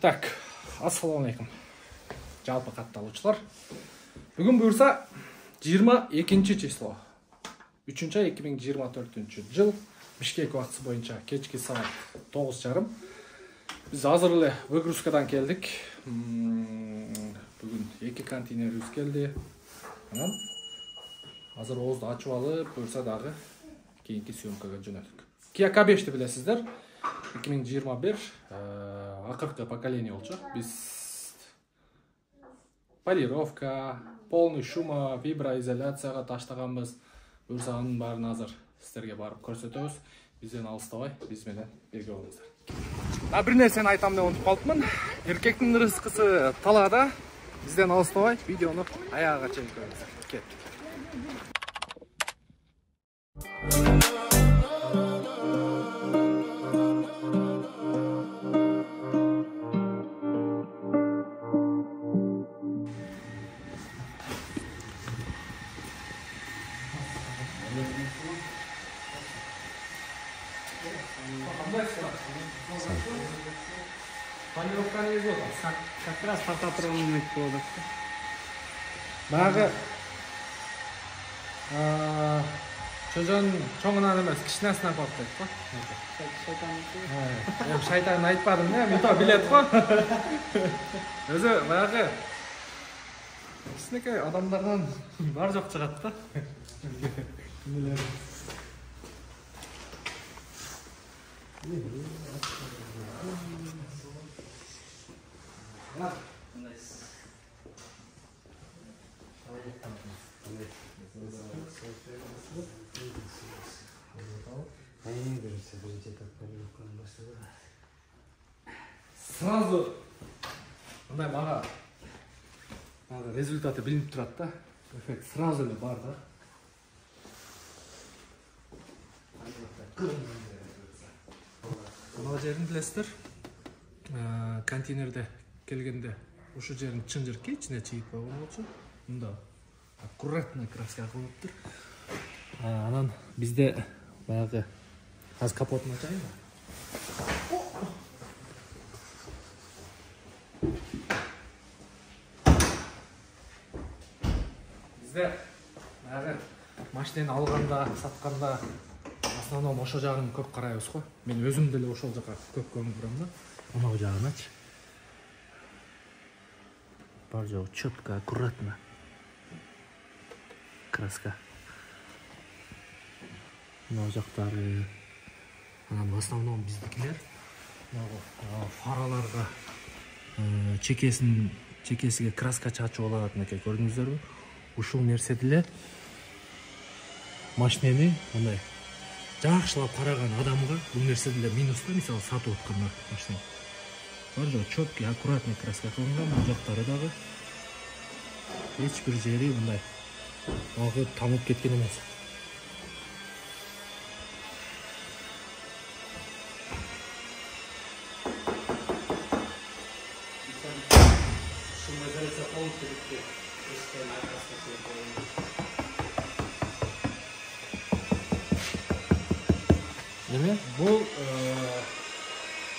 Так, ассалаумалейкум. Жалпы катталуучулар. Бүгүн буюрса 22 число. 3-ай 2024 жыл Бишкек убактысы боюнча кечки саат 9:30. Биз азыр эле выгрузкадан келдик. Бүгүн 2 контейнерибиз келди. Анан азыр оозду ачып алып, буюрса дагы кийинки съемкага жөнөдүк. Kia K5'ti билесиздер. 2021 акыркы поколение болчу. Биз полировка, полный шума, виброизоляцияга таштаганбыз. Буюрса анын баарын азыр сиздерге барып көрсөтөбүз. Бизден алыстабай, биз менен бирге болуңуздар. Бир нерсени айтам деп унутуп калыпмын. Эркектин рызкысы талаада. Бизден алыстабай, видеону аягына чейин көрүңүздөр. Кеттик. Полировканы езіп отыр. Как раз фотоаппаратный болады. Бағы чөжөн чоңунан эмес, кичинесинен корктойт го. Шайтан. Шайтан айтпадым, мито билет го. Өзү баягы кичинекей адамдардан бар жок чыгат да. Сразу мындай мага результаты билинип турат да. Эффект сразу эле бар да. Мына жерин билесиздер. Контейнерде келгенде ушу жерин чынжыркы ичине чыйып койгон болчу. Мында аккуратно краска кылыптыр. Анан бизде баягы азыр капотун ачайын да. Бизде баягы машинени алганда, сатканда основном ошо жагын көп карайбыз го. Мен өзүм деле ошол жака көп көңүл бурам да. Мына жагыначы. Бар жагы четко, аккуратно. Краска. Мына жактары в основном биздикилер фараларга чекесиге краска чачып алат, мынакей көрдүңүздөрбү? Ушул нерсе деле машинени мындай жакшылап караган адамга бул нерсе деле минус да, мисалы сатып аткандар машина. Бар жагы четкий, аккуратный краска кылынган, бул жактары дагы эч бир жери мындай агып тамып кеткен эмес. Бул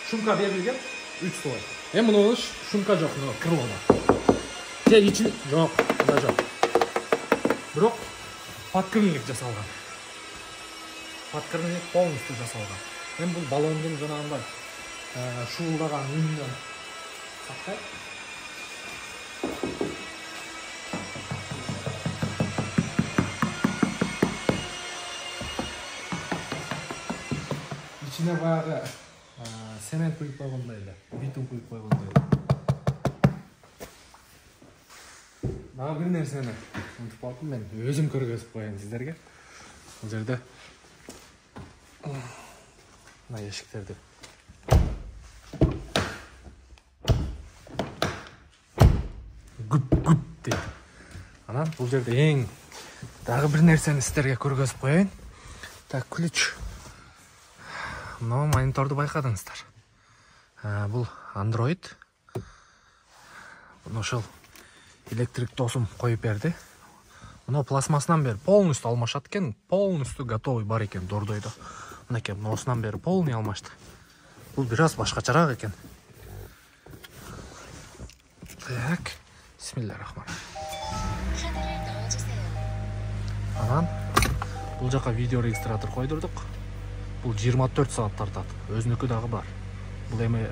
шумка берилген 3 слой. Мына шумка жок, мына крылода. Же ичин жок, мына жок. Бирок подкрыльник жасалган. Подкрыльник полностью жасалган. Бул баллондун жанагындай шуулдаган үнүнөн сактайт. İçine bayağı sement koyup koygondaydı, bitum koyup koygondaydı. Bana bir nerseni unutup kaldım, ben özüm көргөзүп коеюн сиздерге. Бул жерде мына эшиктерди гүп дейт. Анан бул жерде эң дагы бир нерсени сиздерге көргөзүп коеюн. Так, ключ. Мына мониторду байкадыңыздар. Бул Android. Мына ошол электрик тосум коюп берди. Мына пластмассынан бери полностью алмашат экен, полностью готовый бар экен дордойдо. Мынакей мынасынан бери полный алмашты. Бул бир аз башкачараак экен. Так, бисмиллахиррахманиррахим. Анан бул жака видео регистратор койдурдук. Бул 24 саат тартат. Өзүнүкү дагы бар. Бул эми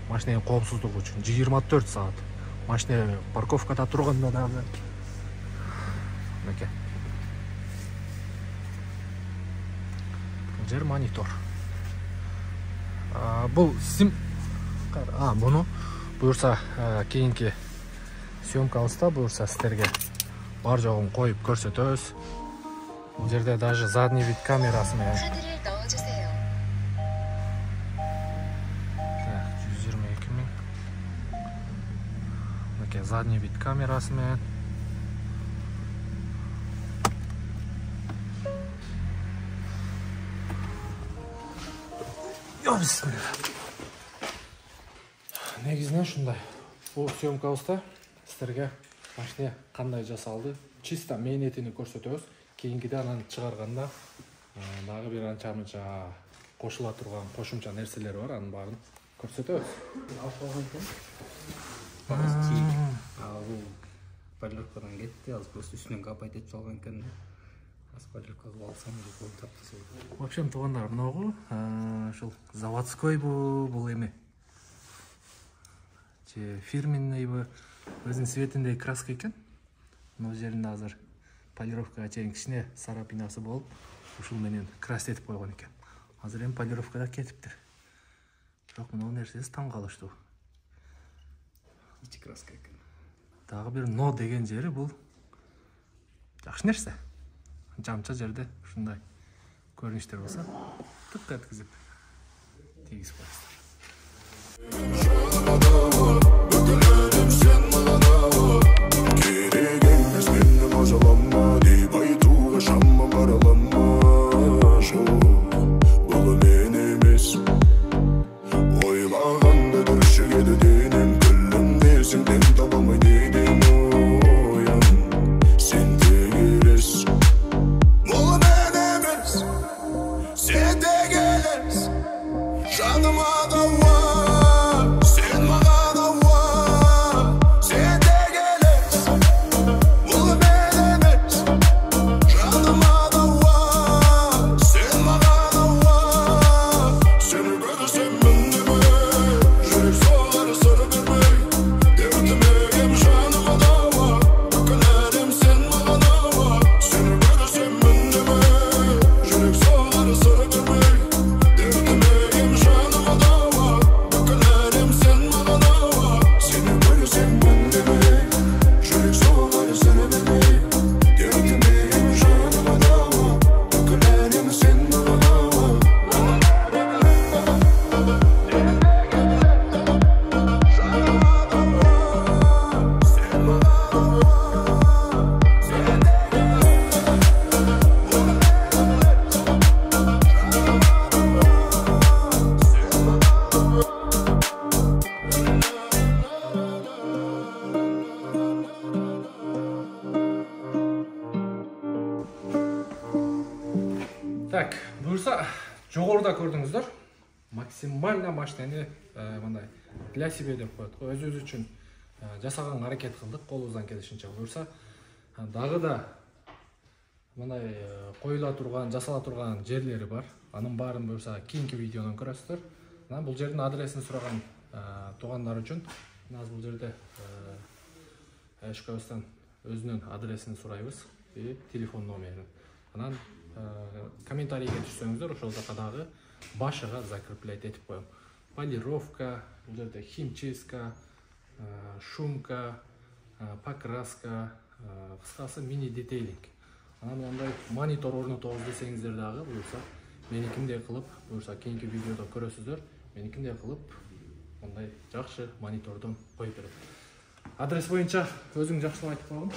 машинанын коопсуздугу үчүн 24 саат. Машина парковкада турганда дагы. Меке. Бул жер монитор. Бул сим буну буюрса кийинки съемкабызда буюрса сиздерге бар жогун коюп көрсөтөбүз. Бул жерде даже задний вид камерасы менен. Так, 122 миң. Мынакей задний вид камерасы менен. Негизинен ушундай. Бул съемкабызда сиздерге машина кандай жасалды, чисто мээнетини көрсөтөбүз. Кийинкиде анан чыгарганда дагы бир анча-мынча кошула турган кошумча нерселер бар, анын баарын көрсөтөбүз. Бул полировкадан кетти, азыр просто үстүнөн капайт этип салган экен. Полировка кылып алсам, бул таптысы. В общем, туугандар, мынагу ушул заводской бул эми. Же фирменныйбы, өзүнүн цветиндеги краска экен. Мына жеринде азыр полировкага чейин кичине сарапинасы болуп, ушул менен крас этип койгон экен. Азыр эми полировкада кетиптир. Бирок мына нерсеси таң калыштуу. Ичи краска экен. Дагы бир но деген жери бул жакшы нерсе. Жамча жерде ушундай көрүнүштөр болсо, тык эткизип тийгизип коесуздар. Так, буюрса жогоруда көрдүңүздөр. Максимально машинаны мындай для себя деп коет го. Өзүбүз үчүн жасаганга аракет кылдык, колубуздан келишинче. Буюрса дагы да мындай коюла турган, жасала турган жерлери бар. Анын баарын буюрса кийинки видеодон көрөсүздөр. Анан бул жердин адресин сураган туугандар үчүн азыр бул жерде ШКБстан өзүнүн адресин сурайбыз и телефон номерин. Анан комментарийге түшсөңүздөр, ошол жака дагы башыга закреплять этип коем. Полировка, бул жерде химчистка, шумка, покраска, кыскасы мини детейлинг. Анан мындай монитор орнотобуз десеңиздер дагы буюрса меникиндей кылып, буюрса кийинки видеодо көрөсүздөр, меникиндей кылып мындай жакшы монитордон коюп берет. Адрес боюнча өзүң жакшылап айтып койгон.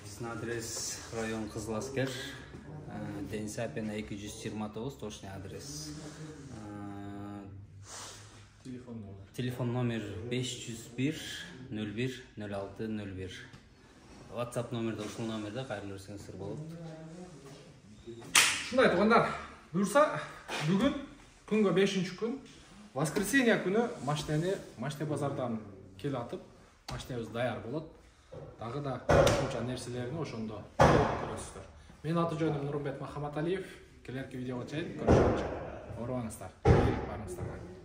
Биздин адрес район Кызыл Аскер, Дениз Апина 229, точный адрес. Телефон номер 501 01 06 01. WhatsApp номерде ушул номерде кайрылып көрсөңүздөр болот. Ушундай туугандар, буюрса бүгүн күнгө 5-күн, воскресенье күнү машина базардан келатып машинабыз даяр болот. Дагы да кошумча нерселерини ошондо көрөсүздөр. Менин аты жөнүм Нурмбет Махаматалиев. Келерки видеого чейин көрүшкөнчө. Оорубаңыздар. Барыңыздар.